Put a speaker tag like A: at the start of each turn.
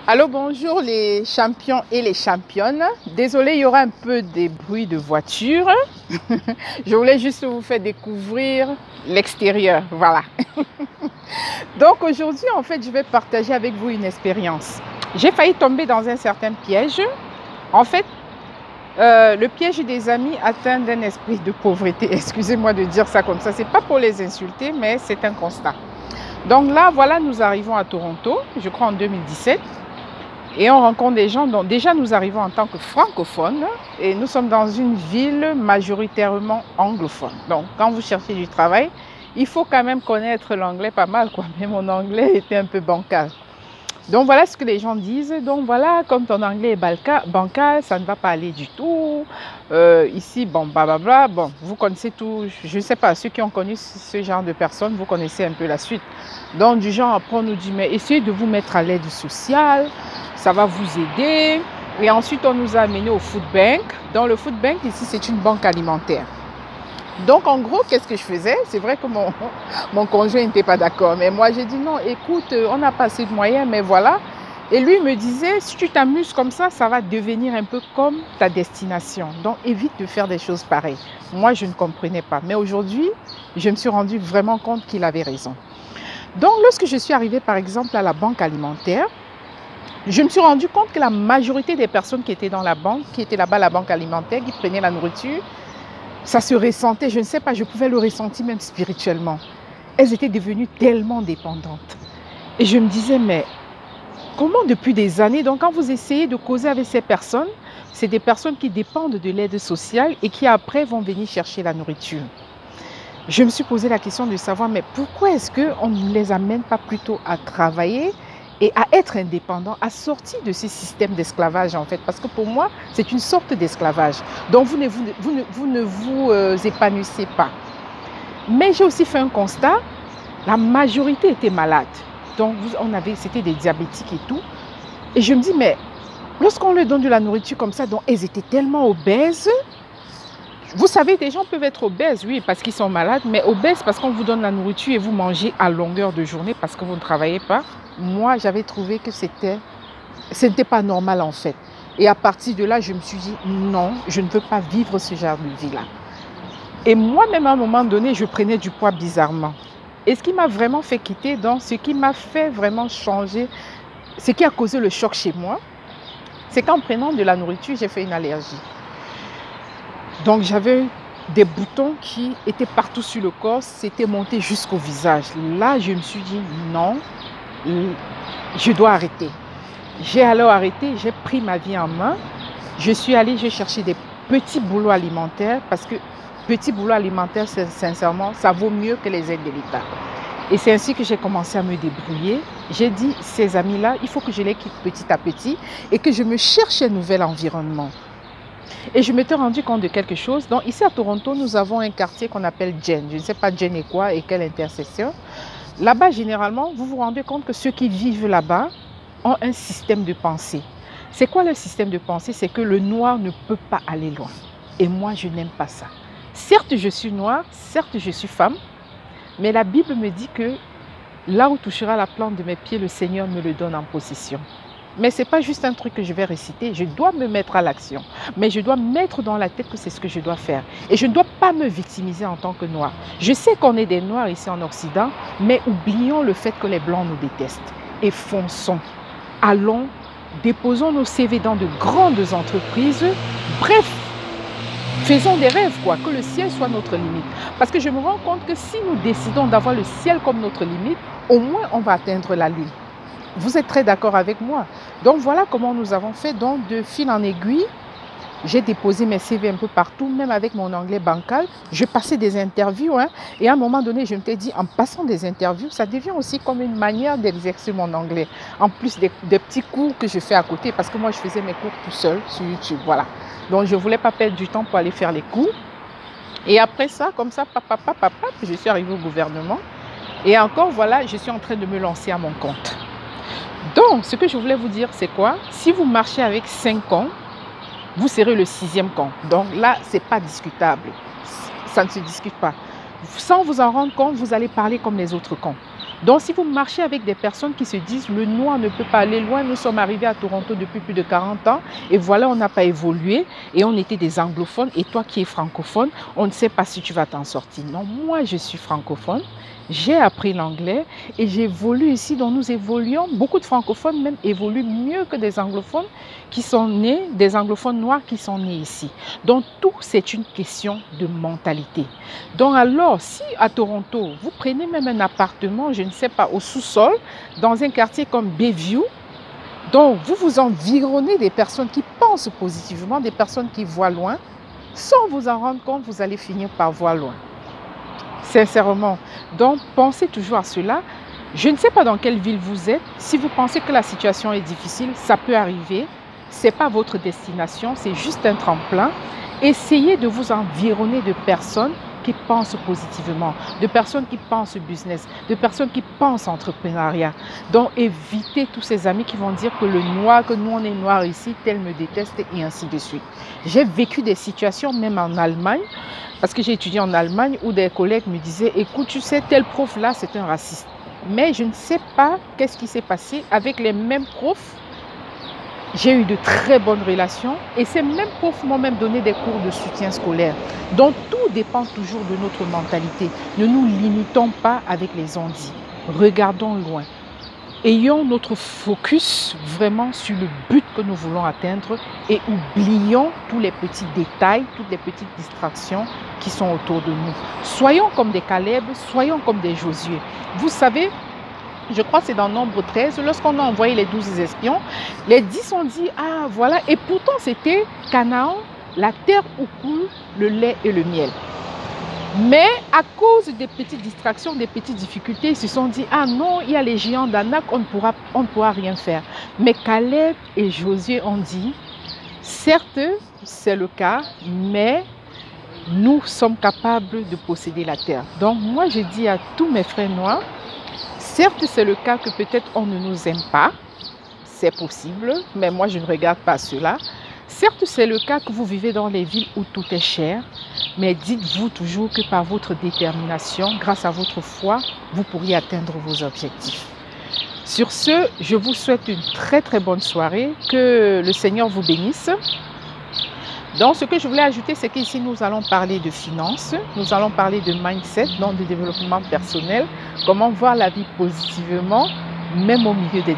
A: Allô, bonjour les champions et les championnes. Désolée, il y aura un peu des bruits de voiture. Je voulais juste vous faire découvrir l'extérieur. Voilà. Donc aujourd'hui, en fait, je vais partager avec vous une expérience. J'ai failli tomber dans un certain piège. En fait, le piège des amis atteint d'un esprit de pauvreté. Excusez-moi de dire ça comme ça. C'est pas pour les insulter, mais c'est un constat. Donc là, voilà, nous arrivons à Toronto, je crois en 2017. Et on rencontre des gens, donc déjà nous arrivons en tant que francophones et nous sommes dans une ville majoritairement anglophone. Donc quand vous cherchez du travail, il faut quand même connaître l'anglais pas mal, quoi. Mais mon anglais était un peu bancal. Donc voilà ce que les gens disent. Donc voilà, comme ton anglais est bancal, ça ne va pas aller du tout. Ici, bon, blablabla. Bon, vous connaissez tout. Je ne sais pas, ceux qui ont connu ce genre de personnes, vous connaissez un peu la suite. Donc du genre, après on nous dit, mais essayez de vous mettre à l'aide sociale. Ça va vous aider. Et ensuite, on nous a amené au food bank. Dans le food bank, ici, c'est une banque alimentaire. Donc, en gros, qu'est-ce que je faisais? C'est vrai que mon conjoint n'était pas d'accord. Mais moi, j'ai dit non, écoute, on n'a pas assez de moyens, mais voilà. Et lui me disait, si tu t'amuses comme ça va devenir un peu comme ta destination. Donc, évite de faire des choses pareilles. Moi, je ne comprenais pas. Mais aujourd'hui, je me suis rendu vraiment compte qu'il avait raison. Donc, lorsque je suis arrivée, par exemple, à la banque alimentaire, je me suis rendu compte que la majorité des personnes qui étaient dans la banque, qui étaient là-bas à la banque alimentaire, qui prenaient la nourriture, ça se ressentait, je ne sais pas, je pouvais le ressentir même spirituellement. Elles étaient devenues tellement dépendantes. Et je me disais, mais comment depuis des années, donc quand vous essayez de causer avec ces personnes, c'est des personnes qui dépendent de l'aide sociale et qui après vont venir chercher la nourriture. Je me suis posé la question de savoir, mais pourquoi est-ce qu'on ne les amène pas plutôt à travailler et à être indépendant, à sortir de ce système d'esclavage en fait. Parce que pour moi, c'est une sorte d'esclavage. Donc vous ne vous épanouissez pas. Mais j'ai aussi fait un constat, la majorité était malade. Donc c'était des diabétiques et tout. Et je me dis, mais lorsqu'on leur donne de la nourriture comme ça, donc elles étaient tellement obèses. Vous savez, des gens peuvent être obèses, oui, parce qu'ils sont malades, mais obèses parce qu'on vous donne la nourriture et vous mangez à longueur de journée parce que vous ne travaillez pas. Moi, j'avais trouvé que ce n'était pas normal en fait. Et à partir de là, je me suis dit, non, je ne veux pas vivre ce genre de vie-là. Et moi-même, à un moment donné, je prenais du poids bizarrement. Et ce qui m'a vraiment fait quitter, donc ce qui m'a fait vraiment changer, ce qui a causé le choc chez moi, c'est qu'en prenant de la nourriture, j'ai fait une allergie. Donc j'avais des boutons qui étaient partout sur le corps, c'était monté jusqu'au visage. Là, je me suis dit, non, je dois arrêter. J'ai alors arrêté, j'ai pris ma vie en main. Je suis allée, j'ai cherché des petits boulots alimentaires parce que petits boulots alimentaires, sincèrement, ça vaut mieux que les aides de l'État. Et c'est ainsi que j'ai commencé à me débrouiller. J'ai dit, ces amis-là, il faut que je les quitte petit à petit et que je me cherche un nouvel environnement. Et je m'étais rendu compte de quelque chose. Donc ici à Toronto, nous avons un quartier qu'on appelle Jen. Je ne sais pas Jen est quoi et quelle intersection. Là-bas, généralement, vous vous rendez compte que ceux qui vivent là-bas ont un système de pensée. C'est quoi le système de pensée? C'est que le noir ne peut pas aller loin. Et moi, je n'aime pas ça. Certes, je suis noire, certes, je suis femme, mais la Bible me dit que là où touchera la plante de mes pieds, le Seigneur me le donne en possession. Mais ce n'est pas juste un truc que je vais réciter, je dois me mettre à l'action. Mais je dois mettre dans la tête que c'est ce que je dois faire. Et je ne dois pas me victimiser en tant que noire. Je sais qu'on est des noirs ici en Occident, mais oublions le fait que les blancs nous détestent. Et fonçons. Allons, déposons nos CV dans de grandes entreprises. Bref, faisons des rêves, quoi, que le ciel soit notre limite. Parce que je me rends compte que si nous décidons d'avoir le ciel comme notre limite, au moins on va atteindre la lune. Vous êtes très d'accord avec moi. Donc voilà comment nous avons fait. Donc de fil en aiguille, j'ai déposé mes CV un peu partout, même avec mon anglais bancal. Je passais des interviews. Et à un moment donné, je me suis dit, en passant des interviews, ça devient aussi comme une manière d'exercer mon anglais. En plus des petits cours que je fais à côté, parce que moi, je faisais mes cours tout seul sur YouTube. Voilà. Donc je ne voulais pas perdre du temps pour aller faire les cours. Et après ça, comme ça, je suis arrivée au gouvernement. Et encore, voilà, je suis en train de me lancer à mon compte. Donc, ce que je voulais vous dire, c'est quoi? Si vous marchez avec 5 cons, vous serez le 6e con. Donc là, ce n'est pas discutable. Ça ne se discute pas. Sans vous en rendre compte, vous allez parler comme les autres cons. Donc, si vous marchez avec des personnes qui se disent le noir ne peut pas aller loin, nous sommes arrivés à Toronto depuis plus de 40 ans et voilà, on n'a pas évolué et on était des anglophones et toi qui es francophone, on ne sait pas si tu vas t'en sortir. Non, moi, je suis francophone. J'ai appris l'anglais et j'évolue ici, donc nous évoluons. Beaucoup de francophones même évoluent mieux que des anglophones qui sont nés, des anglophones noirs qui sont nés ici. Donc tout, c'est une question de mentalité. Donc alors, si à Toronto, vous prenez même un appartement, je ne sais pas, au sous-sol, dans un quartier comme Bayview, donc vous vous environnez des personnes qui pensent positivement, des personnes qui voient loin, sans vous en rendre compte, vous allez finir par voir loin. Sincèrement. Donc, pensez toujours à cela. Je ne sais pas dans quelle ville vous êtes. Si vous pensez que la situation est difficile, ça peut arriver. Ce n'est pas votre destination, c'est juste un tremplin. Essayez de vous environner de personnes qui pensent positivement, de personnes qui pensent business, de personnes qui pensent entrepreneuriat. Donc, évitez tous ces amis qui vont dire que le noir, que nous on est noir ici, tel me déteste et ainsi de suite. J'ai vécu des situations même en Allemagne, parce que j'ai étudié en Allemagne où des collègues me disaient « Écoute, tu sais, tel prof là, c'est un raciste. » Mais je ne sais pas qu'est-ce qui s'est passé avec les mêmes profs. J'ai eu de très bonnes relations et ces mêmes profs m'ont même donné des cours de soutien scolaire. Donc tout dépend toujours de notre mentalité. Ne nous limitons pas avec les on-dit. Regardons loin. Ayons notre focus vraiment sur le but que nous voulons atteindre et oublions tous les petits détails, toutes les petites distractions qui sont autour de nous. Soyons comme des Caleb, soyons comme des Josué. Vous savez, je crois que c'est dans Nombre 13, lorsqu'on a envoyé les 12 espions, les 10 ont dit, ah voilà, et pourtant c'était Canaan, la terre où coule le lait et le miel. Mais à cause des petites distractions, des petites difficultés, ils se sont dit, ah non, il y a les géants d'Anak, on ne pourra rien faire. Mais Caleb et Josué ont dit, certes, c'est le cas, mais nous sommes capables de posséder la terre. Donc moi, je dis à tous mes frères noirs, certes, c'est le cas que peut-être on ne nous aime pas, c'est possible, mais moi je ne regarde pas cela. Certes, c'est le cas que vous vivez dans les villes où tout est cher, mais dites-vous toujours que par votre détermination, grâce à votre foi, vous pourriez atteindre vos objectifs. Sur ce, je vous souhaite une très très bonne soirée, que le Seigneur vous bénisse. Donc, ce que je voulais ajouter, c'est qu'ici, nous allons parler de finances, nous allons parler de mindset, donc de développement personnel, comment voir la vie positivement, même au milieu des